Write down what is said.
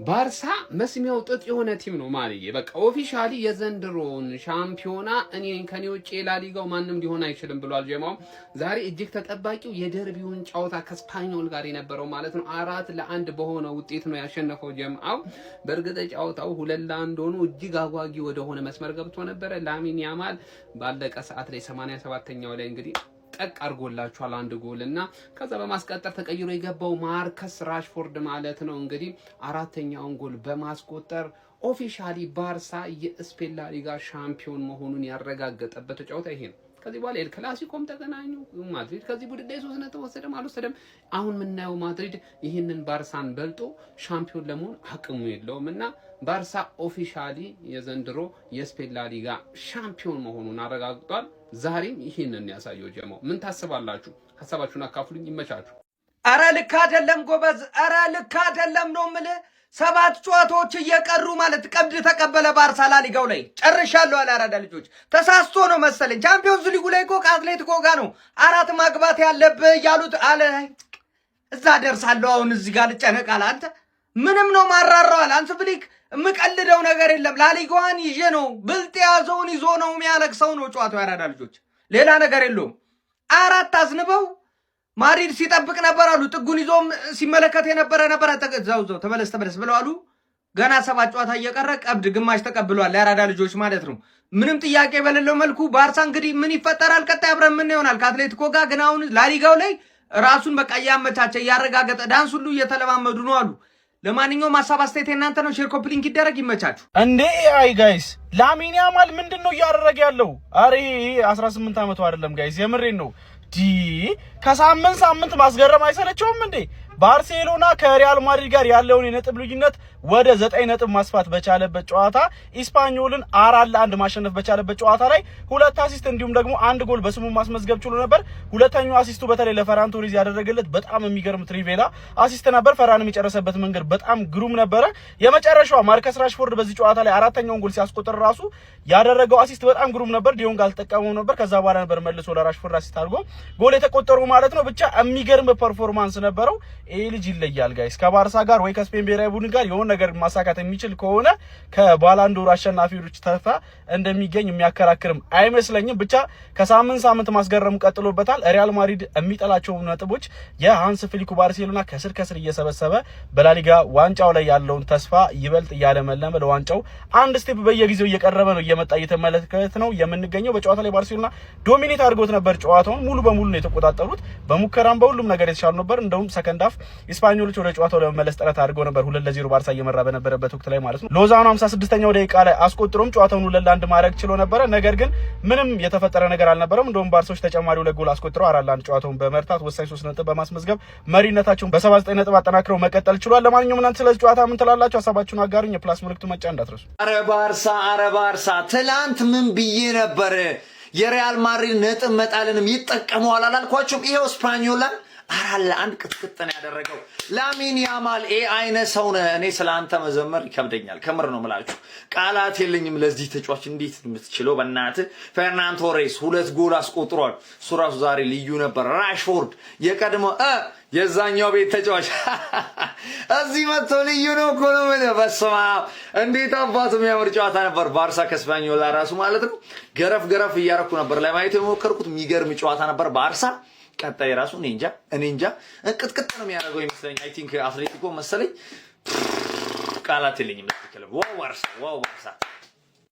ባርሳ መስሚያው ጥጥ የሆነ ቲም ነው ማለት በቃ ኦፊሻሊ የዘንድሮን ሻምፒዮና ከኔ ውጪ ላሊጋው ማንም ሊሆን አይችልም ብሏል ጀማው። ዛሬ እጅግ ተጠባቂው የደርቢውን ጨዋታ ከስፓኞል ጋር የነበረው ማለት ነው 4-1 በሆነ ውጤት ነው ያሸነፈው ጀማው። በእርግጥ ጨዋታው 2-1 ሆኖ እጅግ አጓጊ ወደ ሆነ መስመር ገብቶ ነበር። ላሚን ያማል ባለቀ ሰዓት ላይ 87ኛው ላይ እንግዲህ ጠቅ አርጎላችኋል አንድ ጎል እና ከዛ በማስቀጠር ተቀይሮ የገባው ማርከስ ራሽፎርድ ማለት ነው እንግዲህ አራተኛውን ጎል በማስቆጠር ኦፊሻሊ ባርሳ የስፔን ላሊጋ ሻምፒዮን መሆኑን ያረጋገጠበት ጨዋታ ይሄ ነው። ከዚህ በኋላ ኤል ክላሲኮም ተገናኙ። ማድሪድ ከዚህ ቡድን ላይ 3 ነጥብ ወሰደም አልወሰደም አሁን የምናየው ማድሪድ ይህንን ባርሳን በልጦ ሻምፒዮን ለመሆን አቅሙ የለውም እና ባርሳ ኦፊሻሊ የዘንድሮ የስፔን ላሊጋ ሻምፒዮን መሆኑን አረጋግጧል። ዛሬም ይሄንን ያሳየው ጀማው። ምን ታስባላችሁ? ሐሳባችሁን አካፍሉኝ። ይመቻችሁ። አረ ልክ አይደለም ጎበዝ፣ አረ ልክ አይደለም ነው የምልህ። 7 ጨዋታዎች እየቀሩ ማለት ቀብድ ተቀበለ ባርሳ ላሊጋው ላይ ጨርሻለሁ አለ። አራዳ ልጆች ተሳስቶ ነው መሰለኝ። ቻምፒዮንስ ሊጉ ላይ እኮ ከአትሌቲኮ ጋር ነው 4 ማግባት ያለብህ ያሉት አለ። እዛ ደርሳለሁ አሁን እዚህ ጋር ልጨነቃል። አንተ ምንም ነው ማራራው አለ። አንተ ፍሊክ የምቀልደው ነገር የለም። ላሊጋዋን ይዤ ነው ብልጥ ያዘውን ይዞ ነው የሚያለቅሰው ነው ጨዋታው። ያራዳ ልጆች ሌላ ነገር የለውም። 4 አዝንበው ማድሪድ ሲጠብቅ ነበር አሉ። ጥጉን ይዞም ሲመለከት የነበረ ተገዛው ተመለስ ብለው አሉ። ገና 7 ጨዋታ እየቀረ ቀብድ ግማሽ ተቀብሏል ያራዳ ልጆች ማለት ነው። ምንም ጥያቄ በሌለው መልኩ ባርሳ እንግዲህ ምን ይፈጠራል ቀጣይ አብረን ምን ይሆናል ከአትሌቲኮ ጋር። ግን አሁን ላሊጋው ላይ ራሱን በቃ ያመቻቸ ያረጋገጠ ዳንስ ሁሉ እየተለማመዱ ነው አሉ። ለማንኛውም ሐሳብ አስተያየት እናንተ ነው። ሼር ኮፒ ሊንክ ይደረግ። ይመቻችሁ። እንዴ አይ ጋይስ ላሚን ያማል ምንድነው እያደረገ ያለው? አሬ 18 ዓመቱ አይደለም ጋይስ፣ የምሬን ነው። ከሳምንት ማስገረም አይሰለቸውም እንዴ? ባርሴሎና ከሪያል ማድሪድ ጋር ያለውን የነጥብ ልዩነት ወደ 9 ነጥብ ማስፋት በቻለበት ጨዋታ ኢስፓኞልን 4-1 ማሸነፍ በቻለበት ጨዋታ ላይ 2 አሲስት እንዲሁም ደግሞ 1 ጎል በስሙ ማስመዝገብ ችሎ ነበር። ሁለተኛው አሲስቱ በተለይ ለፈራን ቶሪዝ ያደረገለት በጣም የሚገርም ትሪቬላ አሲስት ነበር። ፈራን የሚጨረሰበት መንገድ በጣም ግሩም ነበረ። የመጨረሻው ማርከስ ራሽፎርድ በዚህ ጨዋታ ላይ 4ኛውን ጎል ሲያስቆጥር ራሱ ያደረገው አሲስት በጣም ግሩም ነበር። ዲዮንግ አልተጠቀመው ነበር። ከዛ በኋላ ነበር መልሶ ለራሽፎርድ አሲስት አድርጎ ጎል የተቆጠረው ማለት ነው። ብቻ የሚገርም ፐርፎርማንስ ነበረው። ይሄ ልጅ ይለያል ጋይስ። ከባርሳ ጋር ወይ ከስፔን ብሔራዊ ቡድን ጋር የሆነ ነገር ማሳካት የሚችል ከሆነ ከባላንዶር አሸናፊዎች ተርታ እንደሚገኝ የሚያከራክርም አይመስለኝም። ብቻ ከሳምንት ማስገረም ቀጥሎበታል። ሪያል ማድሪድ የሚጠላቸው ነጥቦች የሃንስ ፍሊኩ ባርሴሎና ከስር እየሰበሰበ በላሊጋ ዋንጫው ላይ ያለውን ተስፋ ይበልጥ እያለመለመ ለዋንጫው አንድ ስቴፕ በየጊዜው እየቀረበ ነው እየመጣ እየተመለከተ ነው የምንገኘው። በጨዋታ ላይ ባርሴሎና ዶሚኔት አድርጎት ነበር። ጨዋታውን ሙሉ በሙሉ ነው የተቆጣጠሩት። በሙከራም በሁሉም ነገር የተሻሉ ነበር። እንደውም ሰከንድ ሃፍ ኢስፓኞሎች ወደ ጨዋታው ለመመለስ ጥረት አድርገው ነበር 2-0 ባርሳ እየመራ በነበረበት ወቅት ላይ ማለት ነው። ሎዛኖ 56ኛው ደቂቃ ላይ አስቆጥሮም ጨዋታውን 2-1 ማድረግ ችሎ ነበር። ነገር ግን ምንም የተፈጠረ ነገር አልነበረም። እንደውም ባርሶች ተጨማሪ 2 ጎል አስቆጥረው 4-1 ጨዋታውን በመርታት ወሳኝ 3 ነጥብ በማስመዝገብ መሪነታቸውን በ79 ነጥብ አጠናክረው መቀጠል ችሏል። ለማንኛውም እናንተ ስለዚህ ጨዋታ ምን ትላላችሁ? ሐሳባችሁን አጋሩኝ። የፕላስ ምልክቱ መጫ እንዳትረሱ። አረ ባርሳ ትላንት ምን ብዬ ነበር? የሪያል ማድሪድ ነጥብ መጣልንም ይጠቀመዋል አላልኳችሁም? ይሄው ስፓኞላን 4-1 ቅጥቅጥ ነው ያደረገው። ላሚን ያማል አይነት ሰው ነው። እኔ ስለአንተ መዘመር ይከብደኛል። ከምር ነው የምላችሁ፣ ቃላት የለኝም ለዚህ ተጫዋች። እንዴት የምትችለው በእናትህ። ፈርናን ቶሬስ 2 ጎል አስቆጥሯል። እሱ ራሱ ዛሬ ልዩ ነበር። ራሽፎርድ የቀድሞ የዛኛው ቤት ተጫዋች እዚህ መጥቶ ልዩ ነው እኮ ነው ማለት። በስመ አብ እንዴት አባቱ የሚያምር ጨዋታ ነበር። ባርሳ ከስፓኞላ ራሱ ማለት ነው ገረፍ እያረኩ ነበር ለማየት የሞከርኩት። የሚገርም ጨዋታ ነበር። ባርሳ ቀጣይ ራሱ እኔ እንጃ እንቅጥቅጥ ነው የሚያደርገው ይመስለኝ። አይ ቲንክ አትሌቲኮ መሰለኝ። ቃላት የለኝም ለዚህ ክለብ። ዋው ባርሳ